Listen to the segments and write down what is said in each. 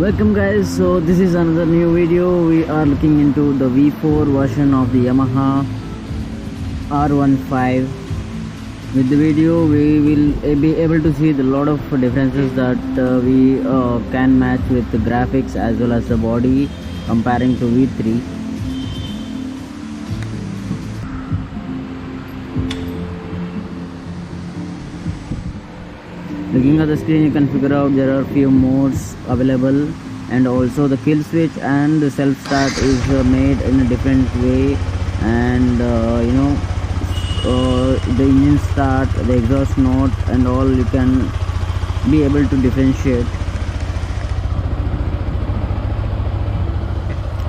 Welcome guys, so this is another new video. We are looking into the V4 version of the Yamaha R15. With the video we will be able to see the lot of differences that we can match with the graphics as well as the body comparing to V3. Looking at the screen, you can figure out there are few modes available, and also the kill switch and the self start is made in a different way, and the engine start, the exhaust note and all you can be able to differentiate.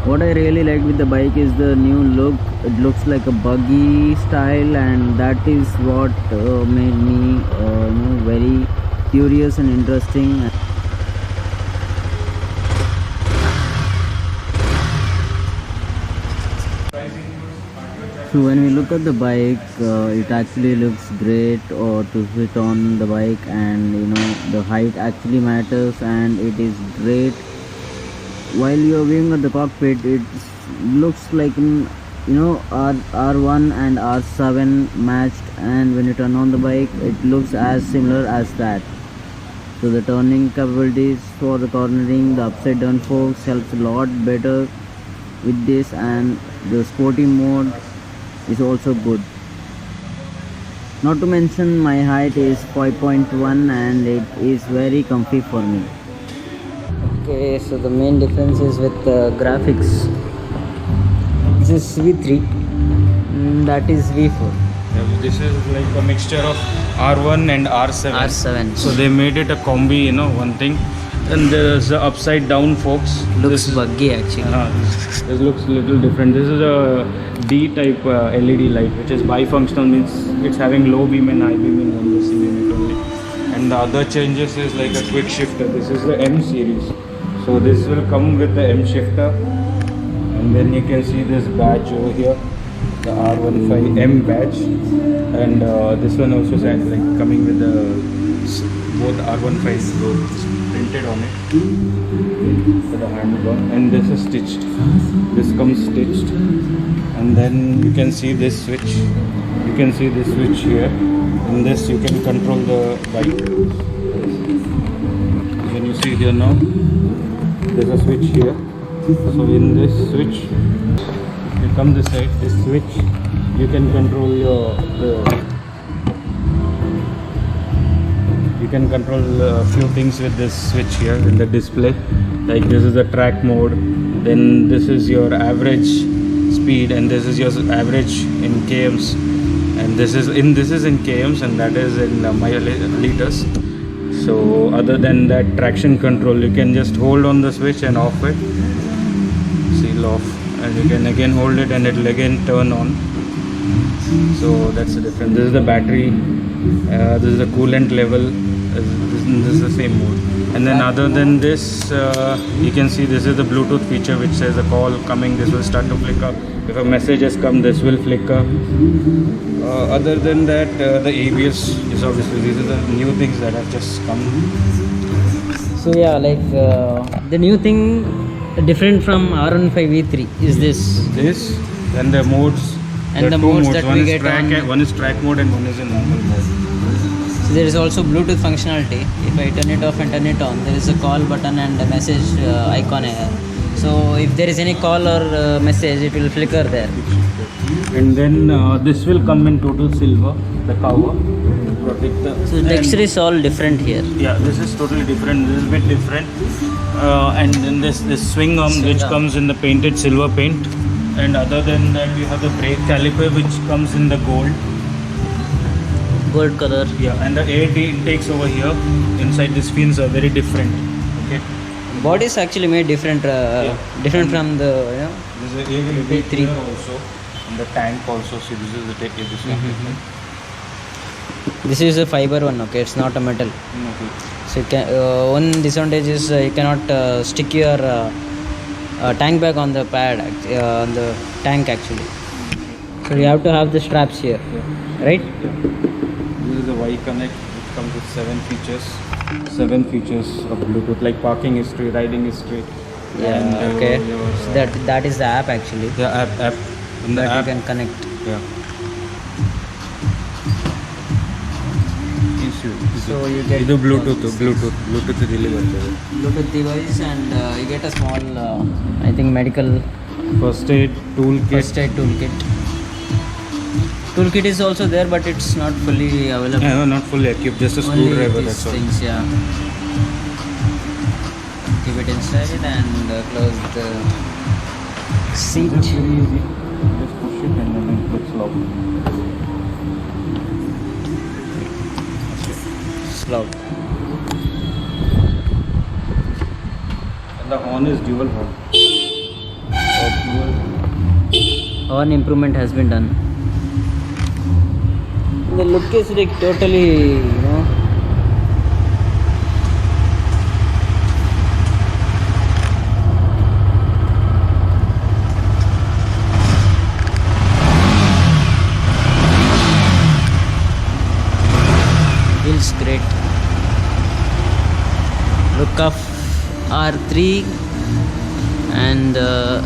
What I really like with the bike is the new look. It looks like a buggy style, and that is what made me very curious and interesting. So when we look at the bike, it actually looks great to sit on the bike, and the height actually matters, and it is great. While you're viewing at the cockpit, it looks like R1 and R7 matched, and when you turn on the bike, it looks as similar as that. So the turning capabilities for the cornering, the upside down forks helps a lot better with this, and the sporty mode is also good. Not to mention my height is 5.1 and it is very comfy for me. Okay, so the main difference is with the graphics. This is V3, that is V4. This is like a mixture of R1 and R7. So they made it a combi, one thing. And there's the upside down forks. Looks buggy actually. This looks a little different. This is a D type LED light, which is bifunctional, means it's having low beam and high beam in one unit only. And the other changes is like a quick shifter. This is the M series. So this will come with the M shifter. And then you can see this badge over here, the R15M badge, and this one also is like coming with the both R15 logos printed on it for the handlebar, and this is stitched. This comes stitched, and then you can see this switch. You can see this switch here. In this you can control the bike. When you see here now, there's a switch here. So in this switch, you come this side, this switch, you can control you can control a few things with this switch here in the display. Like this is the track mode, then this is your average speed, and this is your average in kms, and this is in kms, and that is in liters. So other than that, traction control, you can just hold on the switch and off it, seal off, and you can again hold it and it will again turn on. So that's the difference. This is the battery, this is the coolant level, this is the same mode. And then other than this, you can see this is the Bluetooth feature, which says a call coming, this will start to flicker. If a message has come, this will flicker. Other than that, the ABS is obviously, these are the new things that have just come. So yeah, like the new thing different from R15 V3 is this. And the modes. And the modes that one we is get one is track mode and one is in normal mode. So there is also Bluetooth functionality. If I turn it off and turn it on, there is a call button and a message icon here. So if there is any call or message, it will flicker there. And then this will come in total silver, the cover. So the texture is all different here. Yeah, this is totally different. This is a bit different. And then this swing arm, which comes in the painted silver paint. And other than that, we have the brake caliper, which comes in the gold color. Yeah, and the air intakes over here inside these fins are very different. Okay. Body is actually made different, different from the This is a V3 also, and the tank also. See, this is the take. This one. This is a fiber one. Okay, it's not a metal. Okay. So you can, one disadvantage is you cannot stick your tank bag on the pad, on the tank actually. So you have to have the straps here, right? This is the Y Connect, which comes with 7 features. 7 features of Bluetooth, like parking history, riding history. and, Okay. your, So that is the app actually. the app in the That app. you can connect. Yeah. So you get ಇದು Bluetooth ಇಲ್ಲಿ ಬರ್ತದೆ. Bluetooth device and you get a small, I think medical First aid toolkit. first aid toolkit. Toolkit is also there, but it's not fully available. Yeah, no, not fully equipped, just a Only screwdriver, these that's all. things, yeah. Keep it inside and close the seat. Just very easy. Just push it and then it gets locked. Slow. And the horn is dual horn. Horn improvement has been done. The look is like totally, feels great. Look of R3 and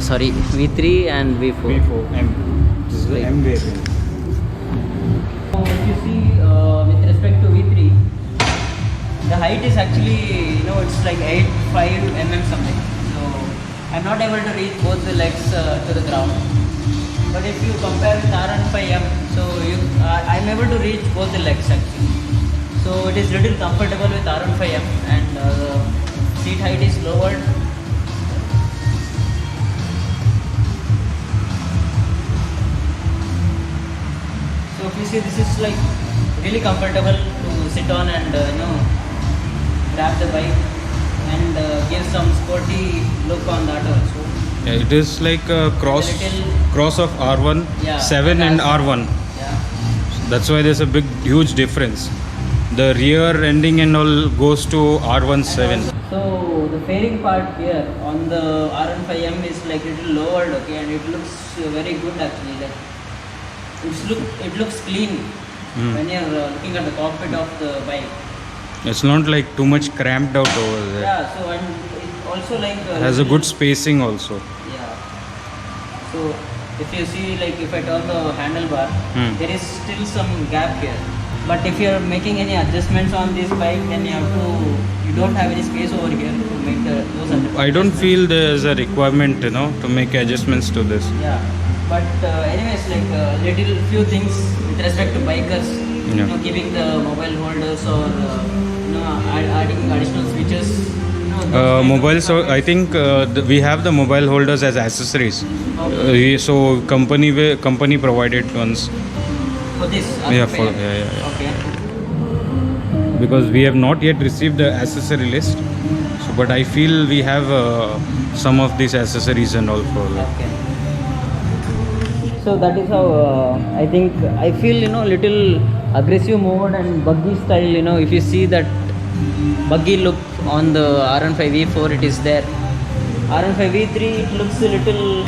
sorry, V3 and V4. V4 M. This is the Right. M variant. So if you see with respect to V3, the height is actually, it's like 8.5 mm something. So I'm not able to reach both the legs to the ground. But if you compare with R15M, so I'm able to reach both the legs actually. So it is little comfortable with R15M and the seat height is lowered. So if you see, this is like really comfortable to sit on and grab the bike and give some sporty look on that also. Yeah, it is like a cross It's a little- cross of R1 Yeah, 7 and that's- R1. Yeah. That's why there's a huge difference. The rear ending and all goes to R1 7. So the fairing part here on the R15M is like little lowered, okay, and it looks very good actually. Like it looks clean when you're looking at the cockpit of the bike. It's not like too much cramped out over there. Yeah. So and it also like It has a good spacing also. Yeah. So if you see, like if I turn the handlebar, there is still some gap here. But if you're making any adjustments on this bike, then you don't have any space over here to make those adjustments. I don't feel there's a requirement, to make adjustments to this. Yeah. But anyways, like little few things with respect to bikers, Yeah. keeping the mobile holders or adding additional switches. Those kind of Mobile, so stuff. I think we have the mobile holders as accessories. Okay. So company provided ones. For this. Yeah, R15M. yeah. Okay. Because we have not yet received the accessory list. So, but I feel we have some of these accessories and all for. Okay. So that is how I think I feel little aggressive mode and buggy style. If you see that buggy look on the R15 V4, it is there. R15 V3, it looks a little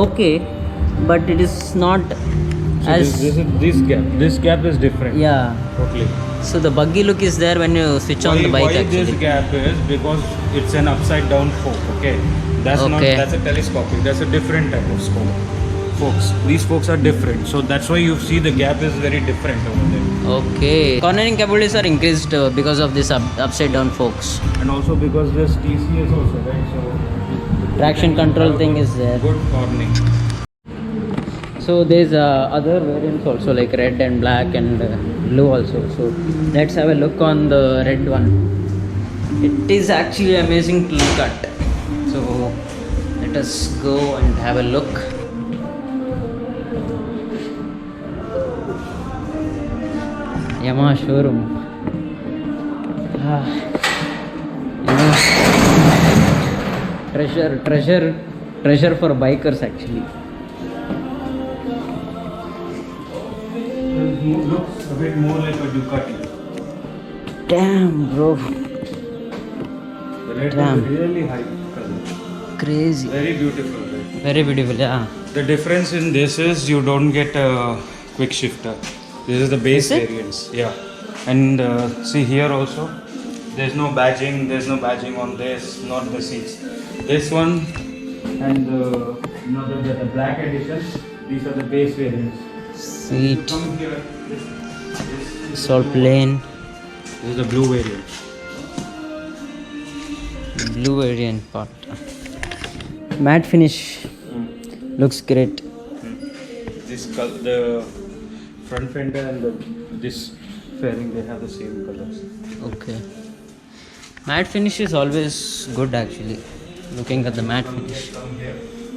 okay, but it is not So as this gap is different. yeah. Totally. So the buggy look is there when you switch on the bike why actually. this gap is because it's an upside down fork. Okay, that's Okay. that's a telescopic. That's a different type of scope. Forks. These forks are different, so that's why you see the gap is very different over there. Okay. Cornering capabilities are increased because of this upside down forks. And also because there's TCS also, right? So Traction control thing is there. Good cornering. So there's other variants also like red and black and blue also. So let's have a look on the red one. It is actually amazing to look at. So let us go and have a look. Yamaha showroom. Treasure for bikers actually. Looks a bit more like a Ducati. Damn, bro. The red Damn. is really high color. Crazy. Very beautiful. Red. Very beautiful, yeah. The difference in this is you don't get a quick shifter. This is the base Is it? variants. Yeah. And see here also, there's no badging. There's no badging on this, not the seats. This one and the black edition. These are the base variants. Seat. Come here. It's all plain. This is the blue variant. Blue variant part. Matte finish. Looks great. The front fender and this fairing, they have the same colors. Okay. Matte finish is always good actually. Looking at the matte finish. Come here.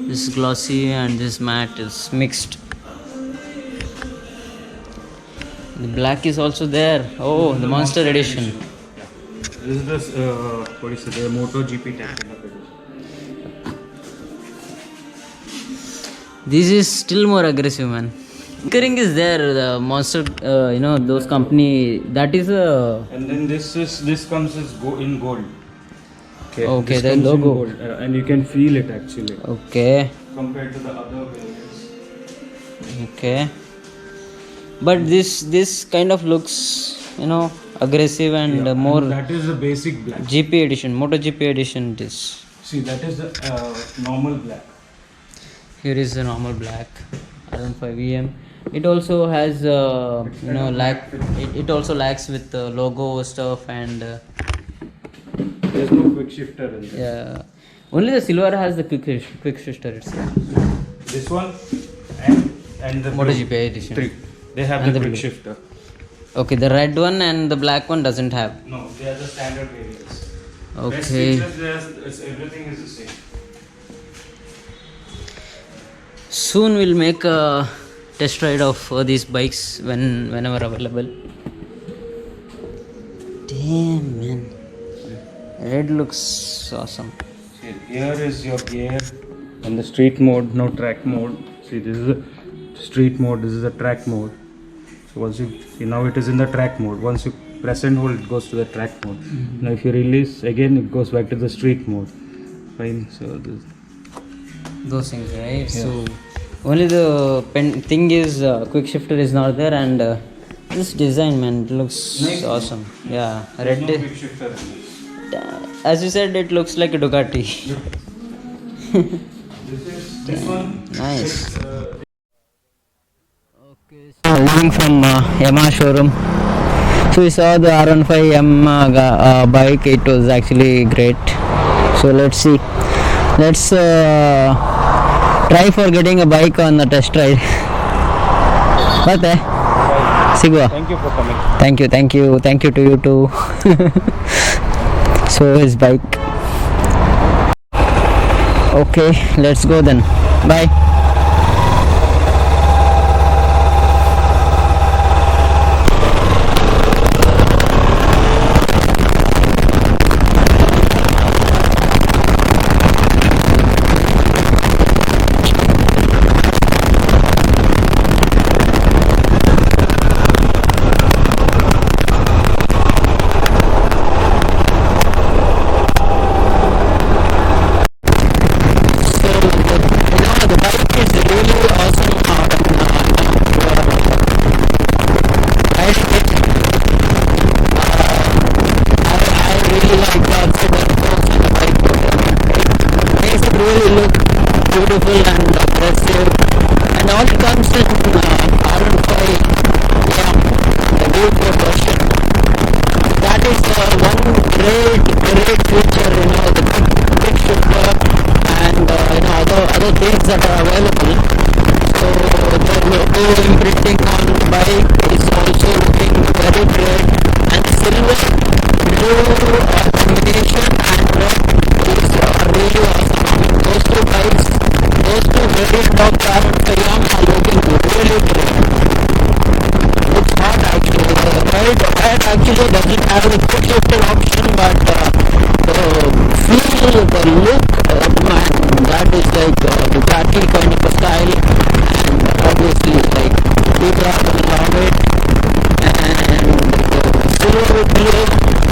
This glossy and this matte is mixed. The black is also there. Oh, the Monster edition. Yeah. This is the what is it? The MotoGP Technical edition. This is still more aggressive, man. Tinkering is there. The Monster, those company. That is a. And then this comes as in gold. Okay, this the comes in logo. gold, and you can feel it actually Okay. compared to the other variants. Okay. But this kind of looks, aggressive and more. And that is the basic black. GP edition, MotoGP edition. It is. See, that is the normal black. Here is the normal black R15 VM. It also has, it also lacks with the logo stuff and. There's no quick shifter in this. Yeah. Only the silver has the quick shifter itself. This one and the MotoGP blue. edition. Three. They have And the the quick blue. shifter. Okay, the red one and the black one doesn't have. No, they are the standard variants. Best Okay. features, everything is the same. Soon we'll make a test ride of these bikes whenever available. Damn, man. Red looks awesome. See, here is your gear and the street mode, no track mode. See, this is the street mode, this is the track mode. So once you see, now it is in the track mode. Once you press and hold, it goes to the track mode. Now if you release again, it goes back to the street mode. Fine. So this. Those things, right? So only the thing is quick shifter is not there, and this design, man, it looks Nice. awesome. Yeah, There's red. no quick shifter in this. As you said, it looks like a Ducati. This one. Nice. Is, Okay, so leaving from Yamaha showroom. So we saw the R15M bike. It was actually great. So let's see. Let's try for getting a bike on the test ride. What? Sigwa. Thank you for coming. Thank you to you too. So his bike. Okay, let's go then. Bye. The bike is really awesome. Riding it. I really like the upside down forks on the bike. It makes it really look beautiful and aggressive. And all it comes in R15, yeah, the V4 version. That is one great feature, the quick shifter and other things that are available. So the logo imprinting on the bike is also looking very great, and silver, blue combination and red is really awesome. I mean, those two bikes, those two variant of the R15 are looking really great. Looks hot actually. The red actually doesn't have the quick shifter option, but the feel, the look, man, that is like Ducati kind of a style, and obviously like people are gonna love it. And the silver with blue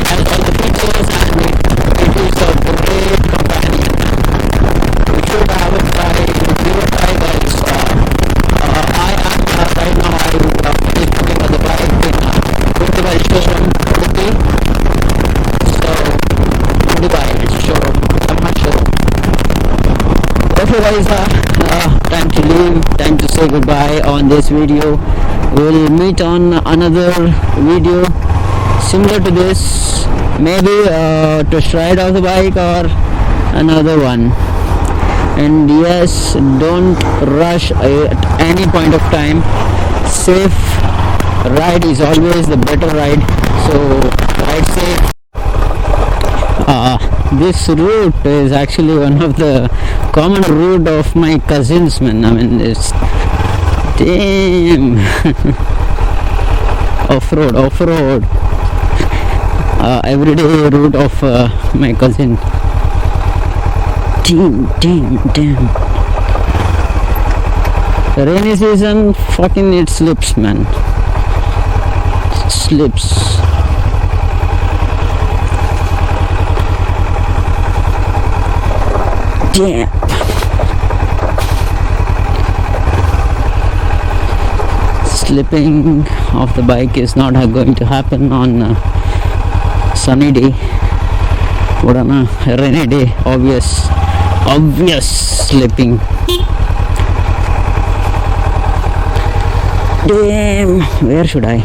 has all the features, and it is a great companion. You should have a try, give a try, guys. I am right now. I finished putting on the bike in Portugal. modified, so I'm not sure. Okay guys, time to leave, time to say goodbye on this video. We'll meet on another video similar to this, maybe test ride of the bike or another one. And yes, don't rush at any point of time. Safe ride is always the better ride, so ride safe. This route is actually one of the common route of my cousins, man. I mean, it's damn. off-road everyday route of my cousin. Damn. The rainy season, fucking it slips, man. It slips. Damn. Slipping of the bike is not going to happen on a sunny day, but on a rainy day, obvious slipping. Damn, where should I?